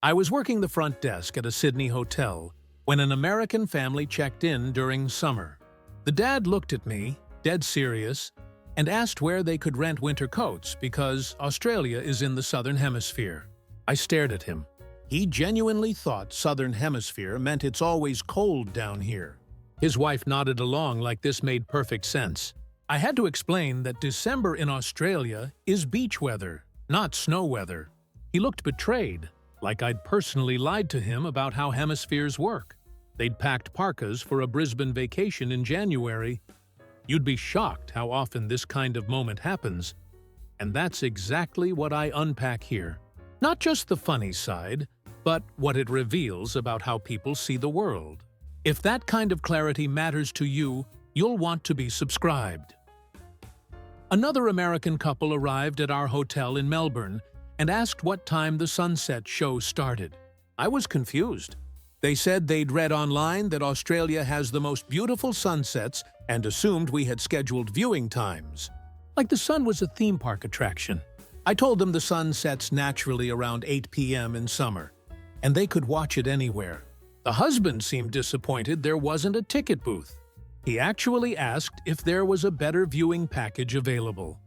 I was working the front desk at a Sydney hotel when an American family checked in during summer. The dad looked at me, dead serious, and asked where they could rent winter coats because Australia is in the Southern Hemisphere. I stared at him. He genuinely thought Southern Hemisphere meant it's always cold down here. His wife nodded along like this made perfect sense. I had to explain that December in Australia is beach weather, not snow weather. He looked betrayed, like I'd personally lied to him about how hemispheres work. They'd packed parkas for a Brisbane vacation in January. You'd be shocked how often this kind of moment happens. And that's exactly what I unpack here. Not just the funny side, but what it reveals about how people see the world. If that kind of clarity matters to you, you'll want to be subscribed. Another American couple arrived at our hotel in Melbourne and asked what time the sunset show started. I was confused. They said they'd read online that Australia has the most beautiful sunsets and assumed we had scheduled viewing times. Like the sun was a theme park attraction. I told them the sun sets naturally around 8 p.m. in summer, and they could watch it anywhere. The husband seemed disappointed there wasn't a ticket booth. He actually asked if there was a better viewing package available.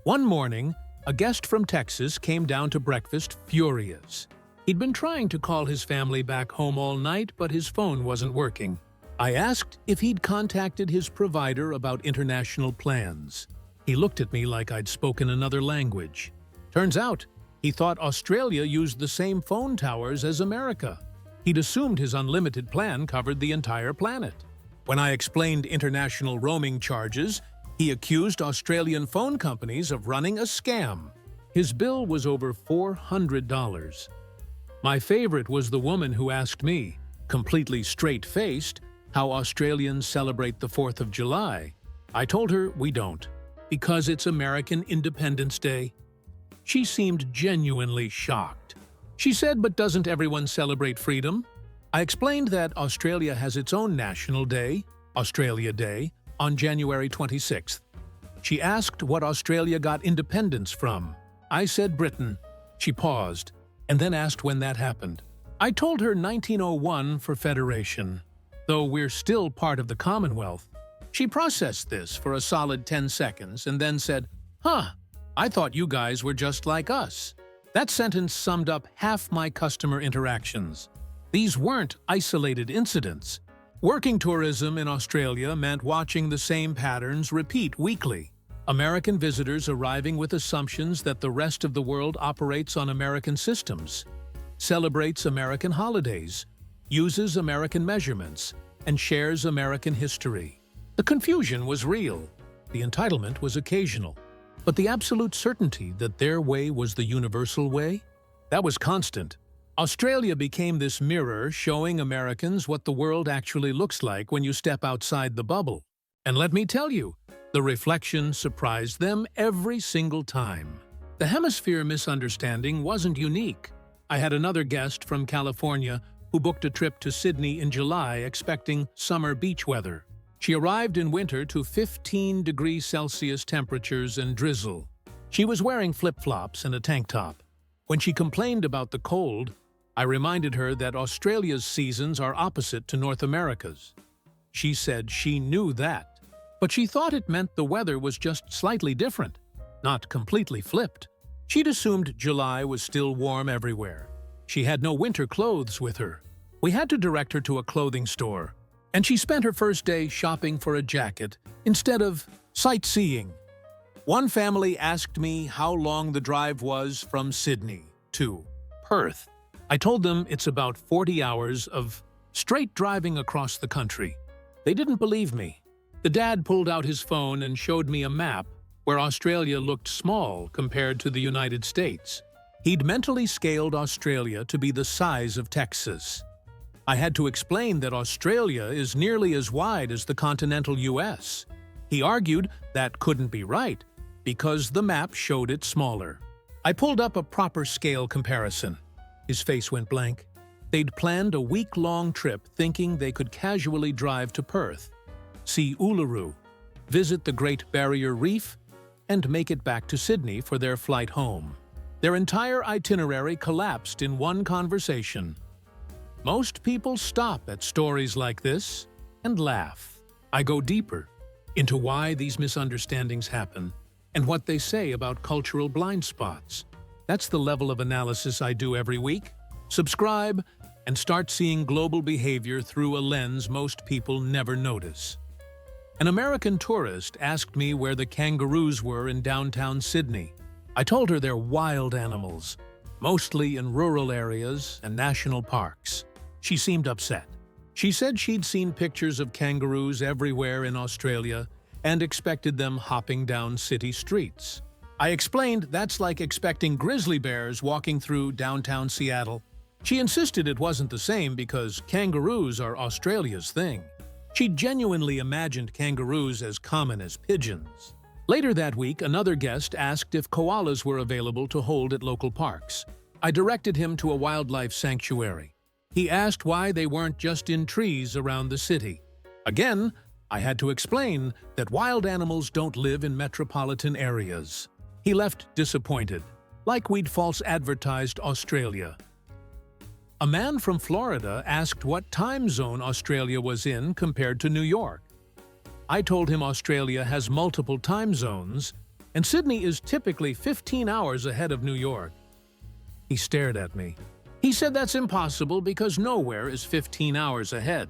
One morning, a guest from Texas came down to breakfast furious. He'd been trying to call his family back home all night, but his phone wasn't working. I asked if he'd contacted his provider about international plans. He looked at me like I'd spoken another language. Turns out, he thought Australia used the same phone towers as America. He'd assumed his unlimited plan covered the entire planet. When I explained international roaming charges, he accused Australian phone companies of running a scam. His bill was over $400. My favorite was the woman who asked me, completely straight-faced, how Australians celebrate the 4th of July. I told her we don't, because it's American Independence Day. She seemed genuinely shocked. She said, but doesn't everyone celebrate freedom? I explained that Australia has its own national day, Australia Day, on January 26th. She asked what Australia got independence from. I said Britain. She paused, and then asked when that happened. I told her 1901 for Federation, though we're still part of the Commonwealth. She processed this for a solid 10 seconds and then said, "Huh, I thought you guys were just like us." That sentence summed up half my customer interactions. These weren't isolated incidents. Working tourism in Australia meant watching the same patterns repeat weekly. American visitors arriving with assumptions that the rest of the world operates on American systems, celebrates American holidays, uses American measurements, and shares American history. The confusion was real. The entitlement was occasional. But the absolute certainty that their way was the universal way? That was constant. Australia became this mirror showing Americans what the world actually looks like when you step outside the bubble. And let me tell you, the reflection surprised them every single time. The hemisphere misunderstanding wasn't unique. I had another guest from California who booked a trip to Sydney in July expecting summer beach weather. She arrived in winter to 15 degrees Celsius temperatures and drizzle. She was wearing flip-flops and a tank top. When she complained about the cold, I reminded her that Australia's seasons are opposite to North America's. She said she knew that, but she thought it meant the weather was just slightly different, not completely flipped. She'd assumed July was still warm everywhere. She had no winter clothes with her. We had to direct her to a clothing store, and she spent her first day shopping for a jacket instead of sightseeing. One family asked me how long the drive was from Sydney to Perth. I told them it's about 40 hours of straight driving across the country. They didn't believe me. The dad pulled out his phone and showed me a map where Australia looked small compared to the United States. He'd mentally scaled Australia to be the size of Texas. I had to explain that Australia is nearly as wide as the continental US. He argued that couldn't be right, because the map showed it smaller. I pulled up a proper scale comparison. His face went blank. They'd planned a week-long trip thinking they could casually drive to Perth, see Uluru, visit the Great Barrier Reef, and make it back to Sydney for their flight home. Their entire itinerary collapsed in one conversation. Most people stop at stories like this and laugh. I go deeper into why these misunderstandings happen and what they say about cultural blind spots. That's the level of analysis I do every week. Subscribe and start seeing global behavior through a lens most people never notice. An American tourist asked me where the kangaroos were in downtown Sydney. I told her they're wild animals, mostly in rural areas and national parks. She seemed upset. She said she'd seen pictures of kangaroos everywhere in Australia and expected them hopping down city streets. I explained that's like expecting grizzly bears walking through downtown Seattle. She insisted it wasn't the same because kangaroos are Australia's thing. She genuinely imagined kangaroos as common as pigeons. Later that week, another guest asked if koalas were available to hold at local parks. I directed him to a wildlife sanctuary. He asked why they weren't just in trees around the city. Again, I had to explain that wild animals don't live in metropolitan areas. He left disappointed, like we'd false advertised Australia. A man from Florida asked what time zone Australia was in compared to New York. I told him Australia has multiple time zones, and Sydney is typically 15 hours ahead of New York. He stared at me. He said that's impossible because nowhere is 15 hours ahead.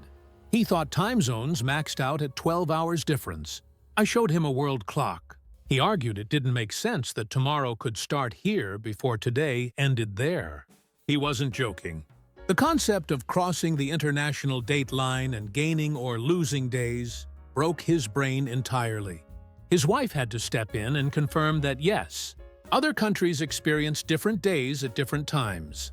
He thought time zones maxed out at 12 hours difference. I showed him a world clock. He argued it didn't make sense that tomorrow could start here before today ended there. He wasn't joking. The concept of crossing the international date line and gaining or losing days broke his brain entirely. His wife had to step in and confirm that yes, other countries experience different days at different times.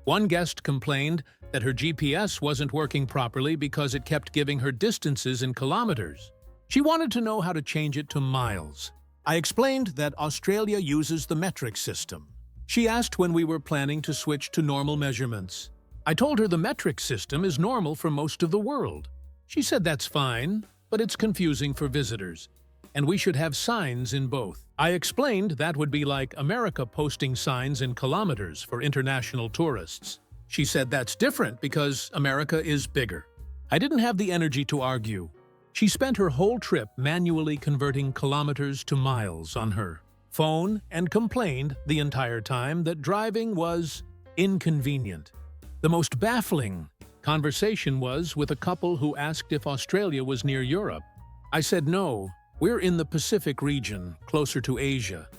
One guest complained that her GPS wasn't working properly because it kept giving her distances in kilometers. She wanted to know how to change it to miles. I explained that Australia uses the metric system. She asked when we were planning to switch to normal measurements. I told her the metric system is normal for most of the world. She said that's fine, but it's confusing for visitors, and we should have signs in both. I explained that would be like America posting signs in kilometers for international tourists. She said that's different because America is bigger. I didn't have the energy to argue. She spent her whole trip manually converting kilometers to miles on her phone and complained the entire time that driving was inconvenient. The most baffling conversation was with a couple who asked if Australia was near Europe. I said no, we're in the Pacific region, closer to Asia.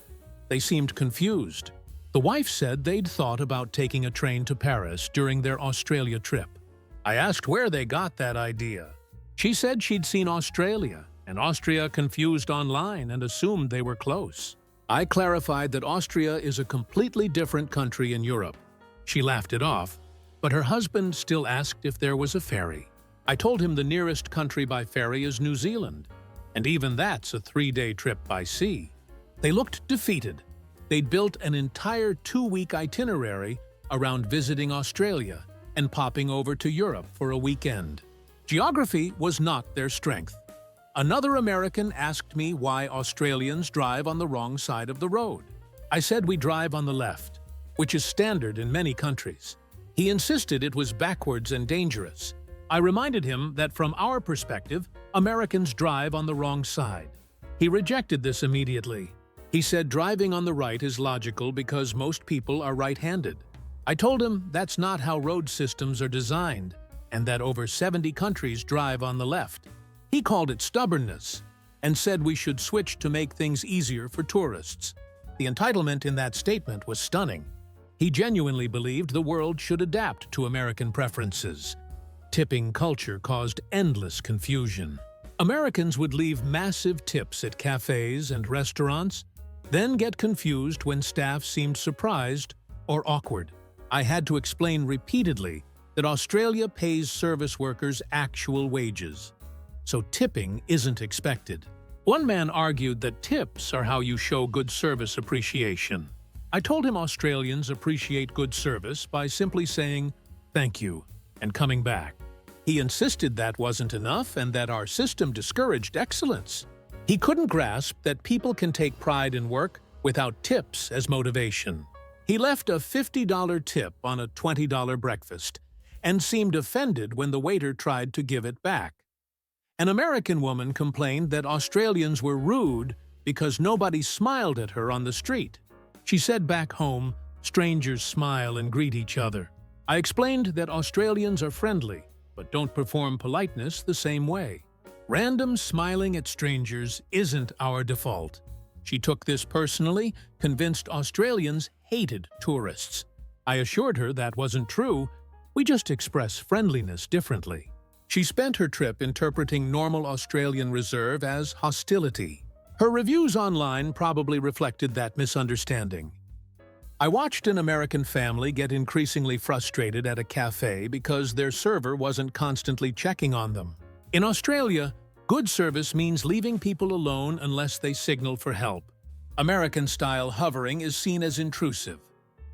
They seemed confused. The wife said they'd thought about taking a train to Paris during their Australia trip. I asked where they got that idea. She said she'd seen Australia and Austria confused online and assumed they were close. I clarified that Austria is a completely different country in Europe. She laughed it off, but her husband still asked if there was a ferry. I told him the nearest country by ferry is New Zealand, and even that's a 3-day trip by sea. They looked defeated. They'd built an entire 2-week itinerary around visiting Australia and popping over to Europe for a weekend. Geography was not their strength. Another American asked me why Australians drive on the wrong side of the road. I said we drive on the left, which is standard in many countries. He insisted it was backwards and dangerous. I reminded him that from our perspective, Americans drive on the wrong side. He rejected this immediately. He said driving on the right is logical because most people are right-handed. I told him that's not how road systems are designed, and that over 70 countries drive on the left. He called it stubbornness and said we should switch to make things easier for tourists. The entitlement in that statement was stunning. He genuinely believed the world should adapt to American preferences. Tipping culture caused endless confusion. Americans would leave massive tips at cafes and restaurants, then get confused when staff seemed surprised or awkward. I had to explain repeatedly that Australia pays service workers actual wages, so tipping isn't expected. One man argued that tips are how you show good service appreciation. I told him Australians appreciate good service by simply saying, "Thank you," and coming back. He insisted that wasn't enough and that our system discouraged excellence. He couldn't grasp that people can take pride in work without tips as motivation. He left a $50 tip on a $20 breakfast and seemed offended when the waiter tried to give it back. An American woman complained that Australians were rude because nobody smiled at her on the street. She said back home, strangers smile and greet each other. I explained that Australians are friendly, but don't perform politeness the same way. Random smiling at strangers isn't our default. She took this personally, convinced Australians hated tourists. I assured her that wasn't true. We just express friendliness differently. She spent her trip interpreting normal Australian reserve as hostility. Her reviews online probably reflected that misunderstanding. I watched an American family get increasingly frustrated at a cafe because their server wasn't constantly checking on them. In Australia, good service means leaving people alone unless they signal for help. American-style hovering is seen as intrusive.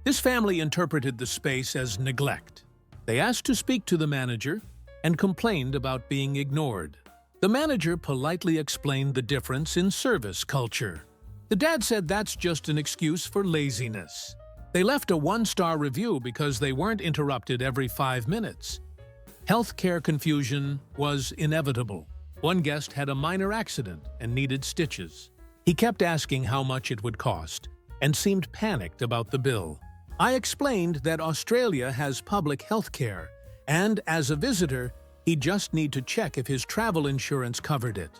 This family interpreted the space as neglect. They asked to speak to the manager and complained about being ignored. The manager politely explained the difference in service culture. The dad said that's just an excuse for laziness. They left a 1-star review because they weren't interrupted every 5 minutes. Healthcare confusion was inevitable. One guest had a minor accident and needed stitches. He kept asking how much it would cost and seemed panicked about the bill. I explained that Australia has public health care, and as a visitor, he'd just need to check if his travel insurance covered it.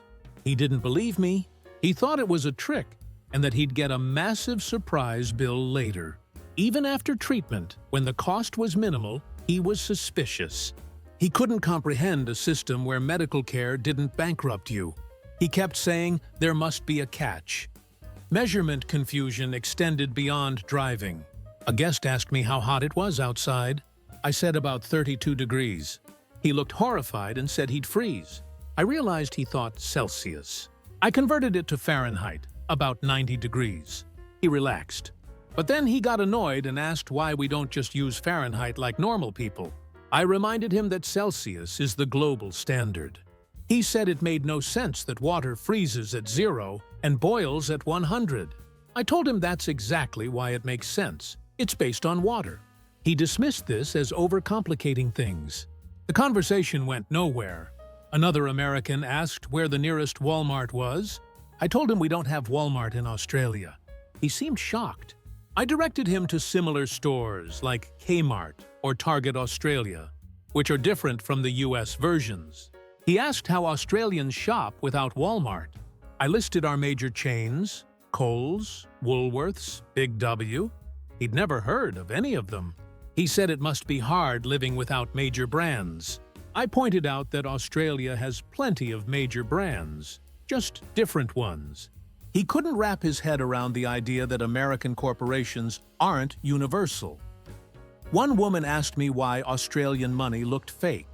He didn't believe me. He thought it was a trick and that he'd get a massive surprise bill later. Even after treatment, when the cost was minimal, he was suspicious. He couldn't comprehend a system where medical care didn't bankrupt you. He kept saying there must be a catch. Measurement confusion extended beyond driving. A guest asked me how hot it was outside. I said about 32 degrees. He looked horrified and said he'd freeze. I realized he thought Celsius. I converted it to Fahrenheit, about 90 degrees. He relaxed. But then he got annoyed and asked why we don't just use Fahrenheit like normal people. I reminded him that Celsius is the global standard. He said it made no sense that water freezes at 0 and boils at 100. I told him that's exactly why it makes sense. It's based on water. He dismissed this as overcomplicating things. The conversation went nowhere. Another American asked where the nearest Walmart was. I told him we don't have Walmart in Australia. He seemed shocked. I directed him to similar stores like Kmart or Target Australia, which are different from the US versions. He asked how Australians shop without Walmart. I listed our major chains, Coles, Woolworths, Big W. He'd never heard of any of them. He said it must be hard living without major brands. I pointed out that Australia has plenty of major brands, just different ones. He couldn't wrap his head around the idea that American corporations aren't universal. One woman asked me why Australian money looked fake.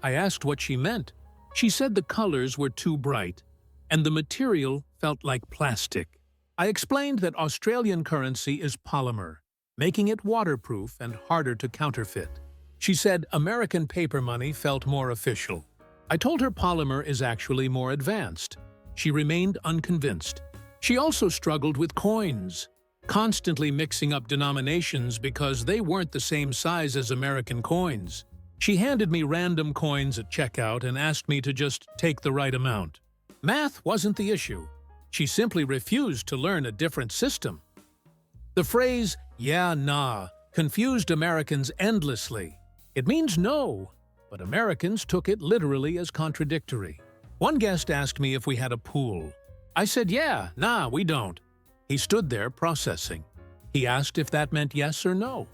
I asked what she meant. She said the colors were too bright, and the material felt like plastic. I explained that Australian currency is polymer, making it waterproof and harder to counterfeit. She said American paper money felt more official. I told her polymer is actually more advanced. She remained unconvinced. She also struggled with coins, constantly mixing up denominations because they weren't the same size as American coins. She handed me random coins at checkout and asked me to just take the right amount. Math wasn't the issue. She simply refused to learn a different system. The phrase, "yeah, nah," confused Americans endlessly. It means no, but Americans took it literally as contradictory. One guest asked me if we had a pool. I said, "Yeah, nah, we don't." He stood there processing. He asked if that meant yes or no.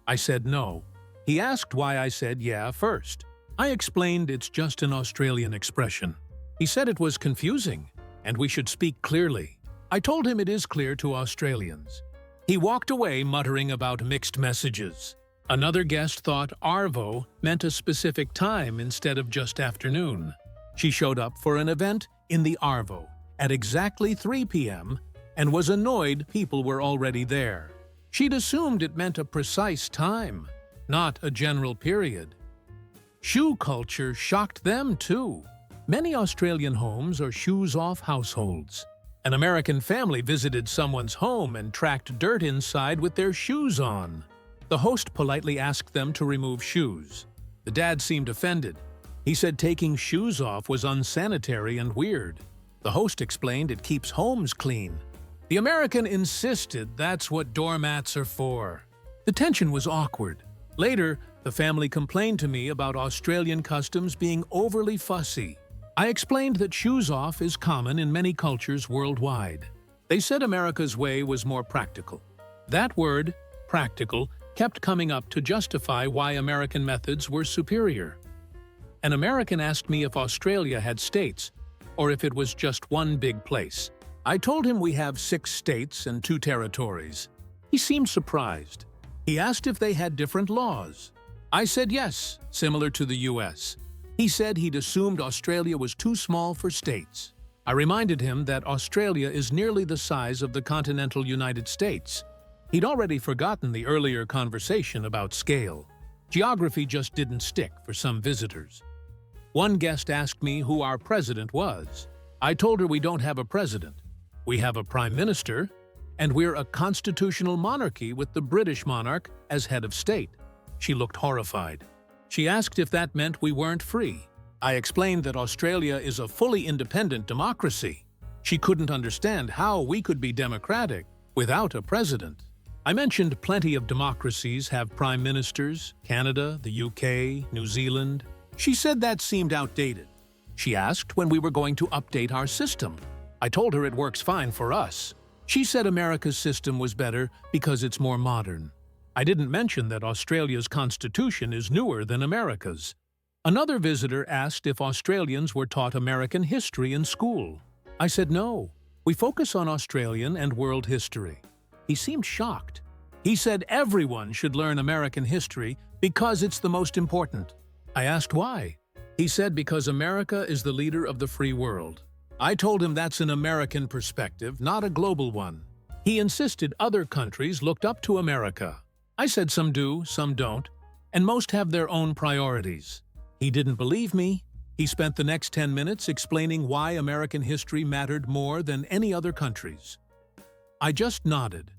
I said no. He asked why I said yeah first. I explained it's just an Australian expression. He said it was confusing and we should speak clearly. I told him it is clear to Australians. He walked away muttering about mixed messages. Another guest thought Arvo meant a specific time instead of just afternoon. She showed up for an event in the Arvo at exactly 3 p.m. and was annoyed people were already there. She'd assumed it meant a precise time, not a general period. Shoe culture shocked them too. Many Australian homes are shoes-off households. An American family visited someone's home and tracked dirt inside with their shoes on. The host politely asked them to remove shoes. The dad seemed offended. He said taking shoes off was unsanitary and weird. The host explained it keeps homes clean. The American insisted that's what doormats are for. The tension was awkward. Later, the family complained to me about Australian customs being overly fussy. I explained that shoes off is common in many cultures worldwide. They said America's way was more practical. That word, practical, kept coming up to justify why American methods were superior. An American asked me if Australia had states, or if it was just one big place. I told him we have 6 states and 2 territories. He seemed surprised. He asked if they had different laws. I said yes, similar to the US. He said he'd assumed Australia was too small for states. I reminded him that Australia is nearly the size of the continental United States. He'd already forgotten the earlier conversation about scale. Geography just didn't stick for some visitors. One guest asked me who our president was. I told her we don't have a president. We have a prime minister, and we're a constitutional monarchy with the British monarch as head of state. She looked horrified. She asked if that meant we weren't free. I explained that Australia is a fully independent democracy. She couldn't understand how we could be democratic without a president. I mentioned plenty of democracies have prime ministers, Canada, the UK, New Zealand. She said that seemed outdated. She asked when we were going to update our system. I told her it works fine for us. She said America's system was better because it's more modern. I didn't mention that Australia's constitution is newer than America's. Another visitor asked if Australians were taught American history in school. I said no. We focus on Australian and world history. He seemed shocked. He said everyone should learn American history because it's the most important. I asked why. He said because America is the leader of the free world. I told him that's an American perspective, not a global one. He insisted other countries looked up to America. I said some do, some don't, and most have their own priorities. He didn't believe me. He spent the next 10 minutes explaining why American history mattered more than any other country's. I just nodded.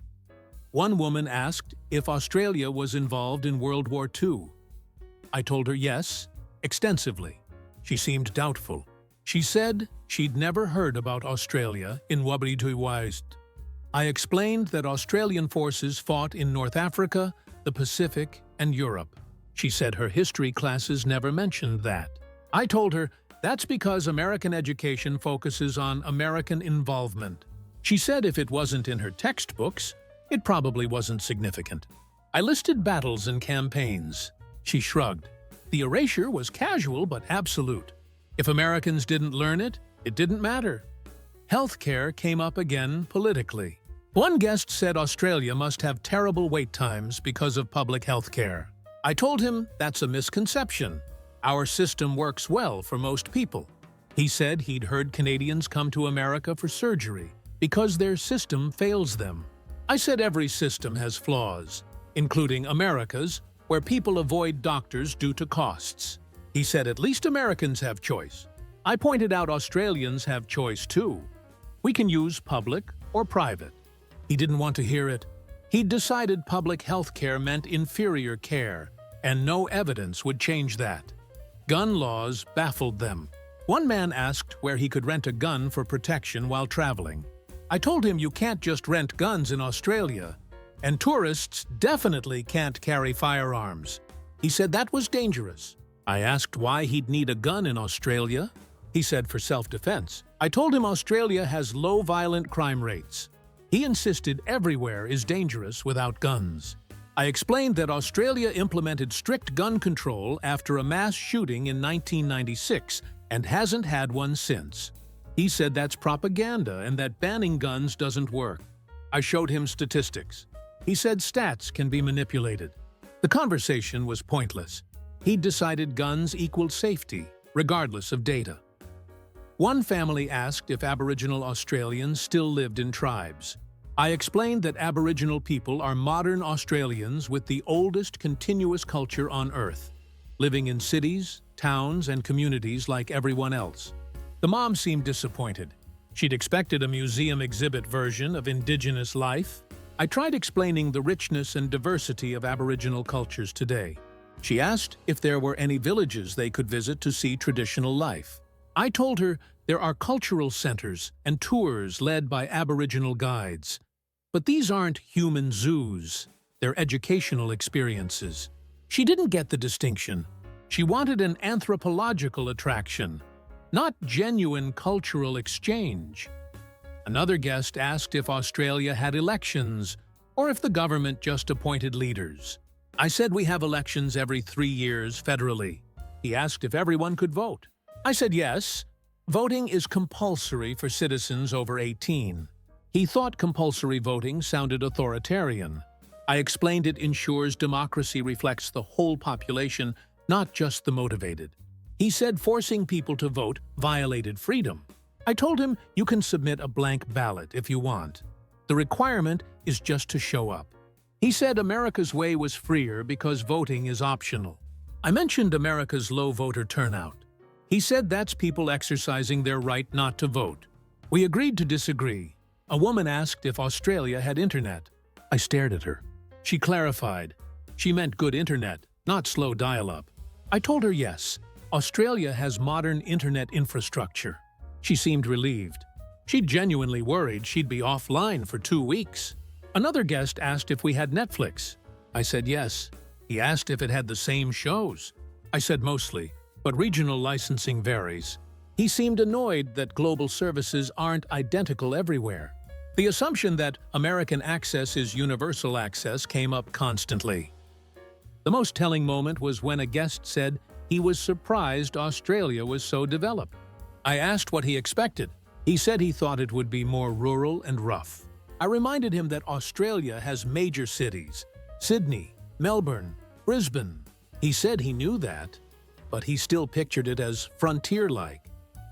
One woman asked if Australia was involved in World War II. I told her yes, extensively. She seemed doubtful. She said she'd never heard about Australia in WWII. I explained that Australian forces fought in North Africa, the Pacific, and Europe. She said her history classes never mentioned that. I told her that's because American education focuses on American involvement. She said if it wasn't in her textbooks, it probably wasn't significant. I listed battles and campaigns. She shrugged. The erasure was casual but absolute. If Americans didn't learn it, it didn't matter. Healthcare came up again politically. One guest said Australia must have terrible wait times because of public health care. I told him that's a misconception. Our system works well for most people. He said he'd heard Canadians come to America for surgery because their system fails them. I said every system has flaws, including America's, where people avoid doctors due to costs. He said at least Americans have choice. I pointed out Australians have choice too. We can use public or private. He didn't want to hear it. He'd decided public health care meant inferior care, and no evidence would change that. Gun laws baffled them. One man asked where he could rent a gun for protection while traveling. I told him you can't just rent guns in Australia, and tourists definitely can't carry firearms. He said that was dangerous. I asked why he'd need a gun in Australia. He said for self-defense. I told him Australia has low violent crime rates. He insisted everywhere is dangerous without guns. I explained that Australia implemented strict gun control after a mass shooting in 1996 and hasn't had one since. He said that's propaganda and that banning guns doesn't work. I showed him statistics. He said stats can be manipulated. The conversation was pointless. He'd decided guns equaled safety, regardless of data. One family asked if Aboriginal Australians still lived in tribes. I explained that Aboriginal people are modern Australians with the oldest continuous culture on Earth, living in cities, towns, and communities like everyone else. The mom seemed disappointed. She'd expected a museum exhibit version of indigenous life. I tried explaining the richness and diversity of Aboriginal cultures today. She asked if there were any villages they could visit to see traditional life. I told her there are cultural centers and tours led by Aboriginal guides. But these aren't human zoos, they're educational experiences. She didn't get the distinction. She wanted an anthropological attraction, not genuine cultural exchange. Another guest asked if Australia had elections or if the government just appointed leaders. I said we have elections every 3 years federally. He asked if everyone could vote. I said yes. Voting is compulsory for citizens over 18. He thought compulsory voting sounded authoritarian. I explained it ensures democracy reflects the whole population, not just the motivated. He said forcing people to vote violated freedom. I told him you can submit a blank ballot if you want. The requirement is just to show up. He said America's way was freer because voting is optional. I mentioned America's low voter turnout. He said that's people exercising their right not to vote. We agreed to disagree. A woman asked if Australia had internet. I stared at her. She clarified. She meant good internet, not slow dial-up. I told her yes, Australia has modern internet infrastructure. She seemed relieved. She'd genuinely worried she'd be offline for 2 weeks. Another guest asked if we had Netflix. I said yes. He asked if it had the same shows. I said mostly, but regional licensing varies. He seemed annoyed that global services aren't identical everywhere. The assumption that American access is universal access came up constantly. The most telling moment was when a guest said he was surprised Australia was so developed. I asked what he expected. He said he thought it would be more rural and rough. I reminded him that Australia has major cities: Sydney, Melbourne, Brisbane. He said he knew that, but he still pictured it as frontier-like.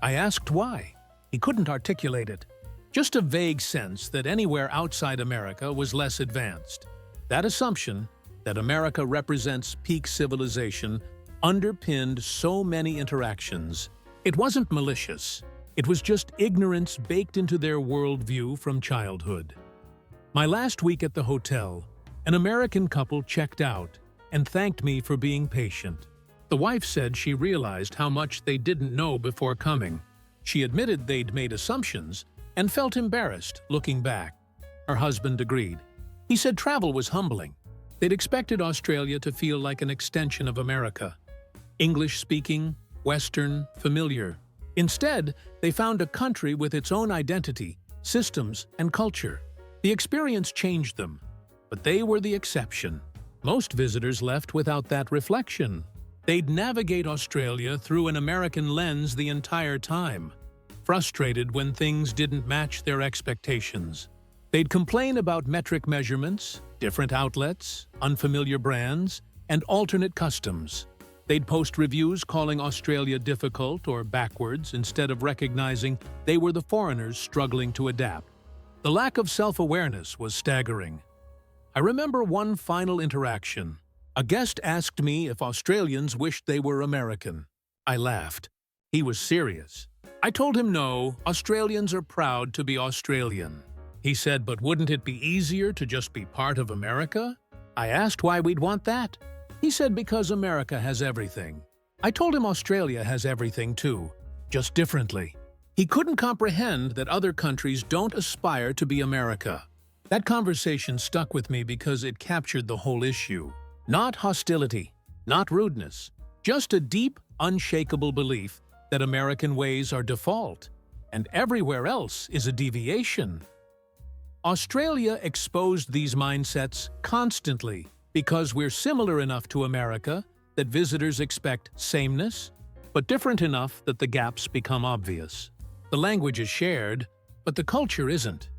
I asked why. He couldn't articulate it. Just a vague sense that anywhere outside America was less advanced. That assumption, that America represents peak civilization, underpinned so many interactions. It wasn't malicious. It was just ignorance baked into their worldview from childhood. My last week at the hotel, an American couple checked out and thanked me for being patient. The wife said she realized how much they didn't know before coming. She admitted they'd made assumptions and felt embarrassed looking back. Her husband agreed. He said travel was humbling. They'd expected Australia to feel like an extension of America. English-speaking, Western, familiar. Instead, they found a country with its own identity, systems, and culture. The experience changed them, but they were the exception. Most visitors left without that reflection. They'd navigate Australia through an American lens the entire time, frustrated when things didn't match their expectations. They'd complain about metric measurements, different outlets, unfamiliar brands, and alternate customs. They'd post reviews calling Australia difficult or backwards instead of recognizing they were the foreigners struggling to adapt. The lack of self-awareness was staggering. I remember one final interaction. A guest asked me if Australians wished they were American. I laughed. He was serious. I told him no, Australians are proud to be Australian. He said, but wouldn't it be easier to just be part of America? I asked why we'd want that. He said because America has everything. I told him Australia has everything too, just differently. He couldn't comprehend that other countries don't aspire to be America. That conversation stuck with me because it captured the whole issue. Not hostility, not rudeness, just a deep, unshakable belief that American ways are default, and everywhere else is a deviation. Australia exposed these mindsets constantly because we're similar enough to America that visitors expect sameness, but different enough that the gaps become obvious. The language is shared, but the culture isn't.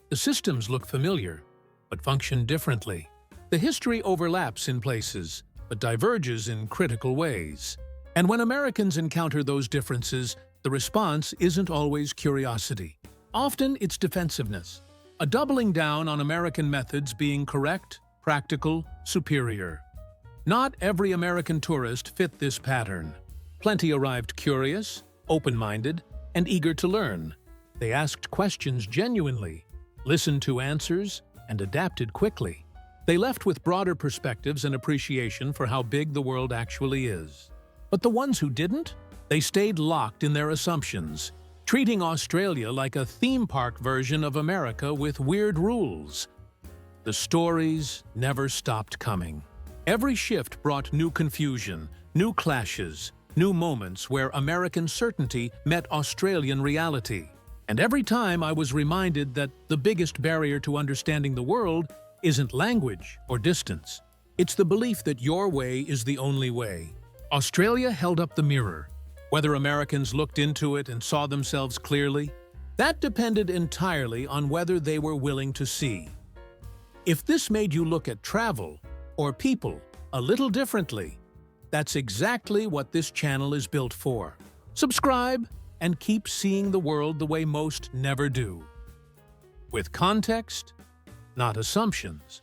The systems look familiar, but function differently. The history overlaps in places, but diverges in critical ways. And when Americans encounter those differences, the response isn't always curiosity. Often it's defensiveness, a doubling down on American methods being correct, practical, superior. Not every American tourist fit this pattern. Plenty arrived curious, open-minded, and eager to learn. They asked questions genuinely, listened to answers, and adapted quickly. They left with broader perspectives and appreciation for how big the world actually is. But the ones who didn't? They stayed locked in their assumptions, treating Australia like a theme park version of America with weird rules. The stories never stopped coming. Every shift brought new confusion, new clashes, new moments where American certainty met Australian reality. And every time I was reminded that the biggest barrier to understanding the world isn't language or distance. It's the belief that your way is the only way. Australia held up the mirror. Whether Americans looked into it and saw themselves clearly, that depended entirely on whether they were willing to see. If this made you look at travel or people a little differently, that's exactly what this channel is built for. Subscribe and keep seeing the world the way most never do. With context, not assumptions.